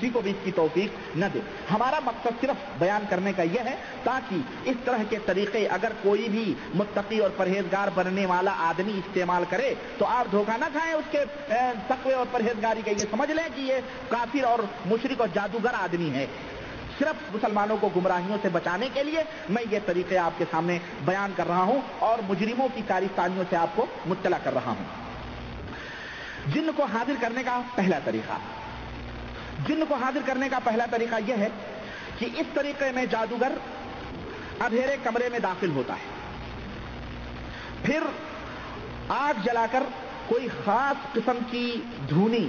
کسی کو بھی اس کی توفیق نہ دے۔ ہمارا مقصد صرف بیان کرنے کا یہ ہے تاکہ اس طرح کے طریقے اگر کوئی بھی متقی اور پرہیزگار بننے والا آدمی استعمال کرے تو آپ دھوکہ نہ کھائیں اس کے تقوی اور پرہیزگاری کا، یہ سمجھ لیں کہ یہ کافر اور مشرک اور جادوگر آدمی ہے۔ صرف مسلمانوں کو گمراہیوں سے بچانے کے لیے میں یہ طریقے آپ کے سامنے بیان کر رہا ہوں اور مجرموں کی کارستانیوں سے آپ کو مطلع کر رہا ہوں۔ جن کو حاضر کرنے کا پہلا طریقہ، جن کو حاضر کرنے کا پہلا طریقہ یہ ہے کہ اس طریقے میں جادوگر اندھیرے کمرے میں داخل ہوتا ہے، پھر آگ جلا کر کوئی خاص قسم کی دھونی،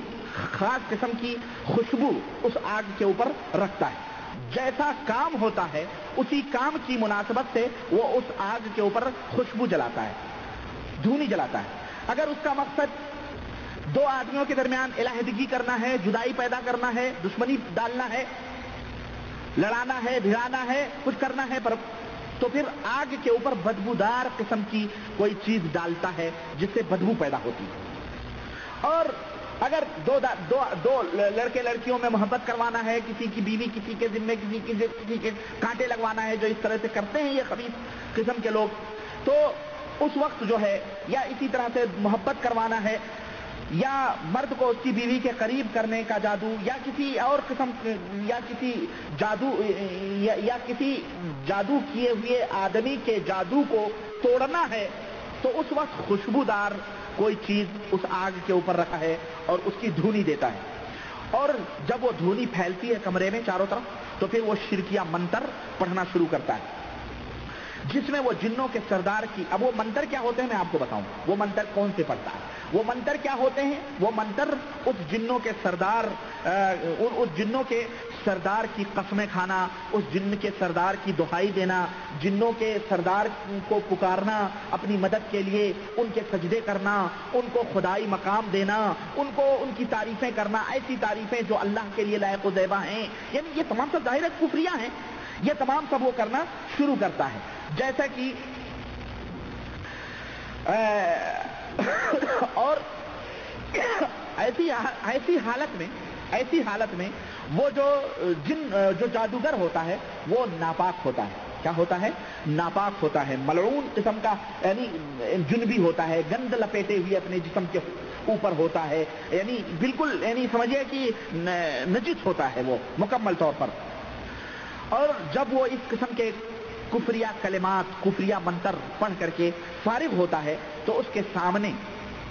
خاص قسم کی خوشبو اس آگ کے اوپر رکھتا ہے۔ جیسا کام ہوتا ہے اسی کام کی مناسبت سے وہ اس آگ کے اوپر خوشبو جلاتا ہے، دھونی جلاتا ہے۔ اگر اس کا مقصد دو آدمیوں کے درمیان علیحدگی کرنا ہے، جدائی پیدا کرنا ہے، دشمنی ڈالنا ہے، لڑانا ہے، بھڑانا ہے، کچھ کرنا ہے، تو پھر آگ کے اوپر بدبودار قسم کی کوئی چیز ڈالتا ہے جس سے بدبو پیدا ہوتی ہے۔ اور اگر دو لڑکے لڑکیوں میں محبت کروانا ہے، کسی کی بیوی کسی کے ذمے، کسی کے کانٹے لگوانا ہے، جو اس طرح سے کرتے ہیں یہ خبیث قسم کے لوگ، تو اس وقت جو ہے یا اسی طرح سے محبت کروانا ہے یا مرد کو اس کی بیوی کے قریب کرنے کا جادو یا کسی اور قسم یا کسی جادو کیے ہوئے آدمی کے جادو کو توڑنا ہے، تو اس وقت خوشبودار کوئی چیز اس آگ کے اوپر رکھا ہے اور اس کی دھونی دیتا ہے، اور جب وہ دھونی پھیلتی ہے کمرے میں چاروں طرف تو پھر وہ شرکیہ منتر پڑھنا شروع کرتا ہے جس میں وہ جنوں کے سردار کی، اب وہ منتر کیا ہوتے ہیں میں آپ کو بتاؤں، وہ منتر کون سے پڑھتا ہے، وہ منتر کیا ہوتے ہیں، وہ منتر اس جنوں کے سردار کی قسمیں کھانا، اس جن کے سردار کی دہائی دینا، جنوں کے سردار کو پکارنا اپنی مدد کے لیے، ان کے سجدے کرنا، ان کو خدائی مقام دینا، ان کی تعریفیں کرنا، ایسی تعریفیں جو اللہ کے لیے لائق و زیبا ہیں، یعنی یہ تمام سب ظاہر کفریہ ہیں، یہ تمام سب وہ کرنا شروع کرتا ہے۔ جیسا کہ اور ایسی حالت میں وہ جو جادوگر ہوتا ہے وہ ناپاک ہوتا ہے۔ کیا ہوتا ہے؟ ناپاک ہوتا ہے، ملعون قسم کا، یعنی جنبی ہوتا ہے، گند لپیٹے ہوئے اپنے جسم کے اوپر ہوتا ہے، یعنی بالکل یعنی سمجھیے کہ نجس ہوتا ہے وہ مکمل طور پر۔ اور جب وہ اس قسم کے کفریہ کلمات، کفریہ منتر پڑھ کر کے فارغ ہوتا ہے تو اس کے سامنے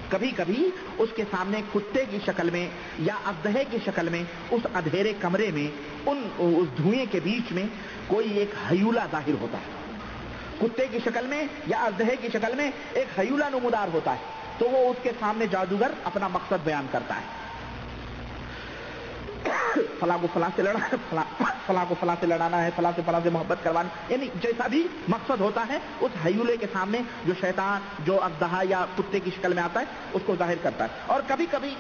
کبھی کبھی اس کے سامنے کتے کی شکل میں یا اژدہے کی شکل میں اس اندھیرے کمرے میں اس دھوئیں کے بیچ میں کوئی ایک ہیولا ظاہر ہوتا ہے، کتے کی شکل میں یا اژدہے کی شکل میں ایک ہیولا نمودار ہوتا ہے، تو وہ اس کے سامنے جادوگر اپنا مقصد بیان کرتا ہے، فلاں کو فلاں سے لڑانا ہے، فلاں کو فلاں سے لڑانا ہے، فلاں سے فلاں سے محبت کروانی، یعنی جیسا بھی مقصد ہوتا ہے اس ہیولے کے سامنے جو شیطان جو اژدہا یا کتے کی شکل میں آتا ہے اس کو ظاہر کرتا ہے۔ اور کبھی کبھی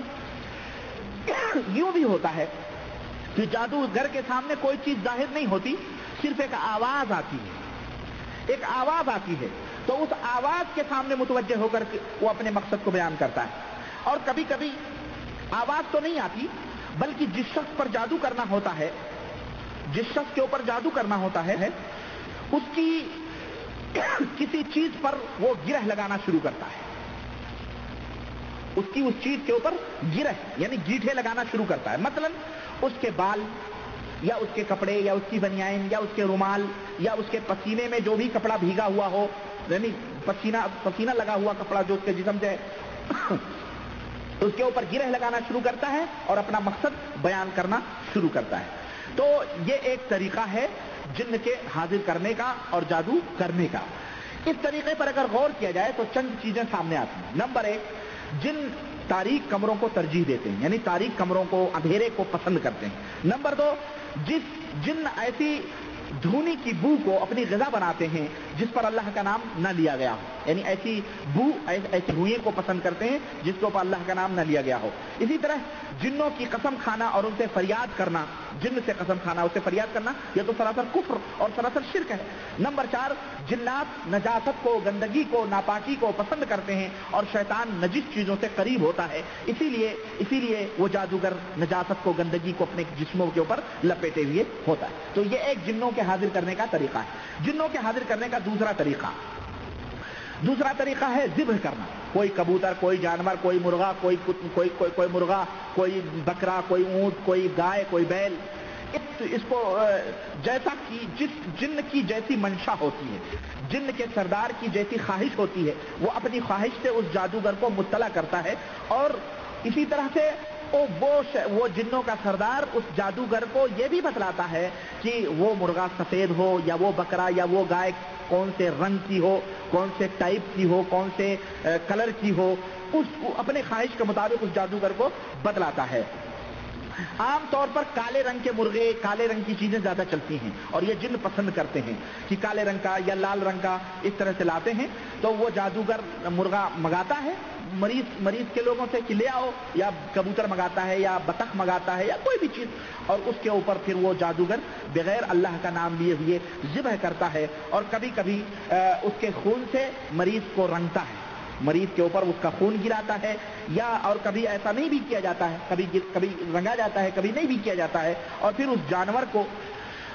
یوں بھی ہوتا ہے کہ جادوگر کے سامنے کوئی چیز ظاہر نہیں ہوتی، صرف ایک آواز آتی ہے، ایک آواز آتی ہے، تو اس آواز کے سامنے متوجہ ہو کر وہ اپنے مقصد کو بیان کرتا ہے۔ اور کبھی کبھی آواز تو نہیں آتی بلکہ جس شخص پر جادو کرنا ہوتا ہے، جس شخص کے اوپر جادو کرنا ہوتا ہے اس کی کسی چیز پر وہ گرہ لگانا شروع کرتا ہے، اس چیز کے اوپر گرہ یعنی گیٹھے لگانا شروع کرتا ہے، مثلا اس کے بال یا اس کے کپڑے یا اس کی بنیان یا اس کے رومال یا اس کے پسینے میں جو بھی کپڑا بھیگا ہوا ہو، یعنی پسینہ لگا ہوا کپڑا جو اس کے جسم سے اس کے اوپر گرہ لگانا شروع کرتا ہے اور اپنا مقصد بیان کرنا شروع کرتا ہے۔ تو یہ ایک طریقہ ہے جن کے حاضر کرنے کا اور جادو کرنے کا۔ اس طریقے پر اگر غور کیا جائے تو چند چیزیں سامنے آتی ہیں۔ نمبر 1، جن تاریک کمروں کو ترجیح دیتے ہیں، یعنی تاریک کمروں کو، اندھیرے کو پسند کرتے ہیں۔ نمبر 2، جن ایسی धूनी की बू को अपनी ग़िज़ा बनाते हैं जिस पर अल्लाह का नाम न लिया गया हो, यानी ऐसी बू, ऐसी धुएं को पसंद करते हैं जिसके ऊपर अल्लाह का नाम न लिया गया हो। इसी तरह जिन्नों की कसम खाना और उनसे फरियाद करना, जिन्न से कसम खाना, उससे फरियाद करना, यह तो सरासर कुफ्र और सरासर शिर्क है। नंबर 4, जिन्नात नजासत को, गंदगी को, नापाकी को पसंद करते हैं और शैतान नजिस चीजों से करीब होता है, इसीलिए वो जादूगर नजासत को, गंदगी को अपने जिस्मों के ऊपर लपेटे हुए होता है। तो ये एक जिन्नों के हाजिर करने का तरीका है। जिन्नों के हाजिर करने का दूसरा तरीका है ज़िब्ह करना। कोई कबूतर, कोई जानवर, कोई मुर्गा, कोई मुर्गा, कोई बकरा, कोई ऊंट, कोई गाय, कोई बैल, इसको जैसा कि जिस जिन्न की जैसी मंशा होती है, जिन्न के सरदार की जैसी ख्वाहिश होती है, वो अपनी ख्वाहिश से उस जादूगर को मुत्तला करता है और इसी तरह से वो जिन्नों का सरदार उस जादूगर को ये भी बतलाता है कि वो मुर्गा सफेद हो या वो बकरा या वो गाय कौन से रंग की हो, कौन से टाइप की हो, कौन से कलर की हो, अपने ख्वाहिश के मुताबिक उस जादूगर को बतलाता है। आम तौर पर काले रंग के मुर्गे, काले रंग की चीजें ज्यादा चलती हैं और ये जिन्न पसंद करते हैं कि काले रंग का या लाल रंग का इस तरह से लाते हैं। तो वो जादूगर मुर्गा मंगाता है मरीज के लोगों से कि ले आओ, या कबूतर मंगाता है या बतख मंगाता है या कोई भी चीज, और उसके ऊपर फिर वो जादूगर बगैर अल्लाह का नाम लिए हुए ज़िब्ह करता है और कभी कभी उसके खून से मरीज को रंगता है, मरीज के ऊपर उसका खून गिराता है, या और कभी ऐसा नहीं भी किया जाता है, कभी रंगा जाता है, कभी नहीं भी किया जाता है, और फिर उस जानवर को,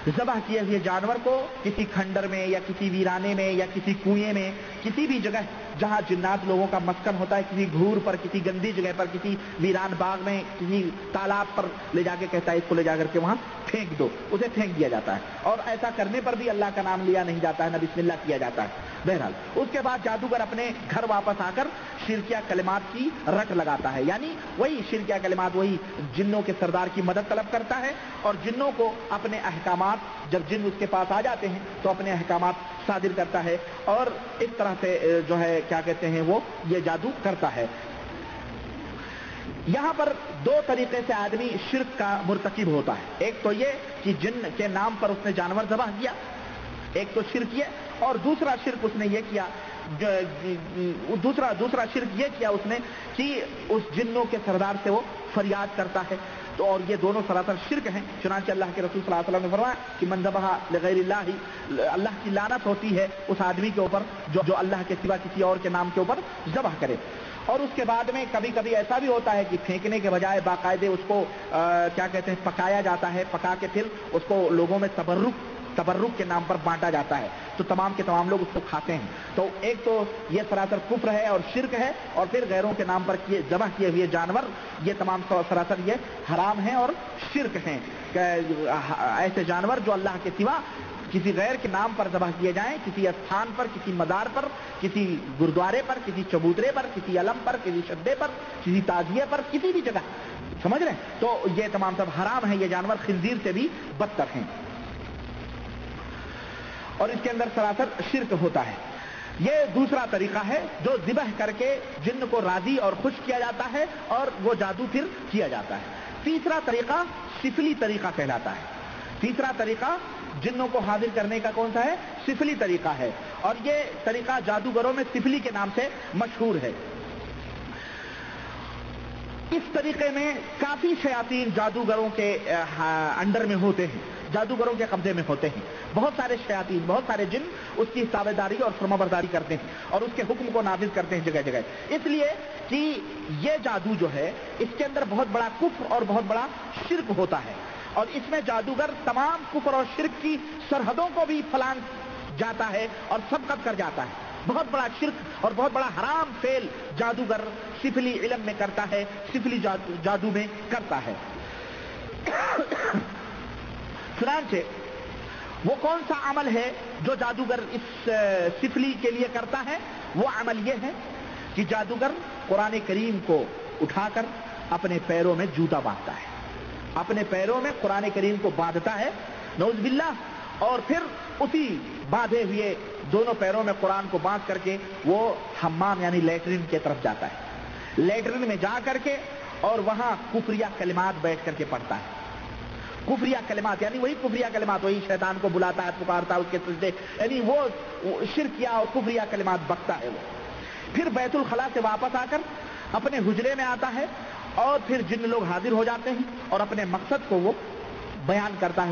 ज़बह किए हुए जानवर को किसी खंडर में या किसी वीराने में या किसी कुएं में, किसी भी जगह जहां जिन्नात लोगों का मस्कन होता है, किसी घूर पर, किसी गंदी जगह पर, किसी वीरान बाग में, किसी तालाब पर ले जाके कहता है इसको ले जाकर के वहां फेंक दो, उसे फेंक दिया जाता है। और ऐसा करने पर भी अल्लाह का नाम लिया नहीं जाता है, न बिस्मिल्लाह किया जाता है। बहरहाल उसके बाद जादूगर अपने घर वापस आकर शिरकिया कलिमात की रट लगाता है, यानी वही शिरकिया कलिमात, वही जिन्नों के सरदार की मदद तलब करता है और जिन्नों को अपने अहकामात, जब जिन्न उसके पास आ जाते हैं तो अपने अहकामात सादिर करता है और इस तरह से जो है क्या कहते हैं वो ये जादू करता है। यहां पर दो तरीके से आदमी शिर्क का मुर्तकिब होता है। एक तो ये कि जिन्न के नाम पर उसने जानवर ज़बह किया, एक तो शिर्क ये, और दूसरा शिर्क उसने ये किया, दूसरा शिर्क ये किया उसने कि उस जिन्नों के सरदार से वो फरियाद करता है। तो और ये दोनों सरासर शिर्क हैं। चुनांचे अल्लाह के रसूल सल्लल्लाहु अलैहि वसल्लम ने फरमाया कि मन ज़बह लिग़ैरिल्लाहि, अल्लाह की लानत होती है उस आदमी के ऊपर जो अल्लाह के सिवा किसी और के नाम के ऊपर ज़बह करे। और उसके बाद में कभी कभी ऐसा भी होता है कि फेंकने के बजाय बाकायदे उसको क्या कहते हैं पकाया जाता है, पका के फिर उसको लोगों में तबर्रुक के नाम पर बांटा जाता है, तो तमाम के तमाम लोग उसको खाते हैं। तो एक तो ये सरासर कुफ्र है और शिर्क है, और फिर गैरों के नाम पर ज़बह किए हुए जानवर ये तमाम सरासर ये हराम हैं और शिर्क हैं। ऐसे जानवर जो अल्लाह के सिवा किसी गैर के नाम पर ज़बह किए जाएं, किसी स्थान पर, किसी मदार पर, किसी गुरुद्वारे पर, किसी चबूतरे पर, किसी अलम पर, किसी शद्दे पर, किसी ताजिए पर, किसी भी जगह, समझ रहे हैं? तो ये तमाम सब हराम है। ये जानवर खिंजीर से भी बदतर हैं और इसके अंदर सरासर शिर्क होता है। ये दूसरा तरीका है जो ज़िबह करके जिन्न को राजी और खुश किया जाता है और वो जादू फिर किया जाता है। तीसरा तरीका सिफली तरीका कहलाता है। तीसरा तरीका जिन्नों को हाजिर करने का कौन सा है? सिफली तरीका है, और ये तरीका जादूगरों में सिफली के नाम से मशहूर है। इस तरीके में काफी शयातीन जादूगरों के अंडर में होते हैं, जादूगरों के कब्जे में होते हैं। बहुत सारे शयातीन, बहुत सारे जिन उसकी ताबेदारी और फरमाबरदारी करते हैं और उसके हुक्म को नाफिज करते हैं जगह जगह। इसलिए कि ये जादू जो है इसके अंदर बहुत बड़ा कुफ्र और बहुत बड़ा शिर्क होता है, और इसमें जादूगर तमाम कुफ्र और शिर्क की सरहदों को भी फलांग जाता है और सबकत कर जाता है। बहुत बड़ा शिर्क और बहुत बड़ा हराम फेल जादूगर सिफली इल्म में करता है, सिफली जादू में करता है। चुनांचे वो कौन सा अमल है जो जादूगर इस सिफली के लिए करता है? वो अमल ये है कि जादूगर कुरान करीम को उठाकर अपने पैरों में जूता बांधता है, अपने पैरों में कुरान करीम को बांधता है, नऊज़ बिल्लाह, और फिर उसी बांधे हुए दोनों पैरों में कुरान को बांध करके वो हम्माम यानी लेटरिन की तरफ जाता है। लेटरिन में जा करके और वहां कुफरिया कलिमात बैठ करके पढ़ता है। कुफरिया कलिमात, यानी वही कुफरिया कलिमात, वही शैतान को बुलाता है, पुकारता है, उसके सजदे, यानी वो शिरकिया और कुफरिया कलिमात बकता है वो। फिर बैतुल खला से वापस आकर अपने हुजरे में आता है और फिर जिन लोग हाजिर हो जाते हैं और अपने मकसद को वो बयान करता है।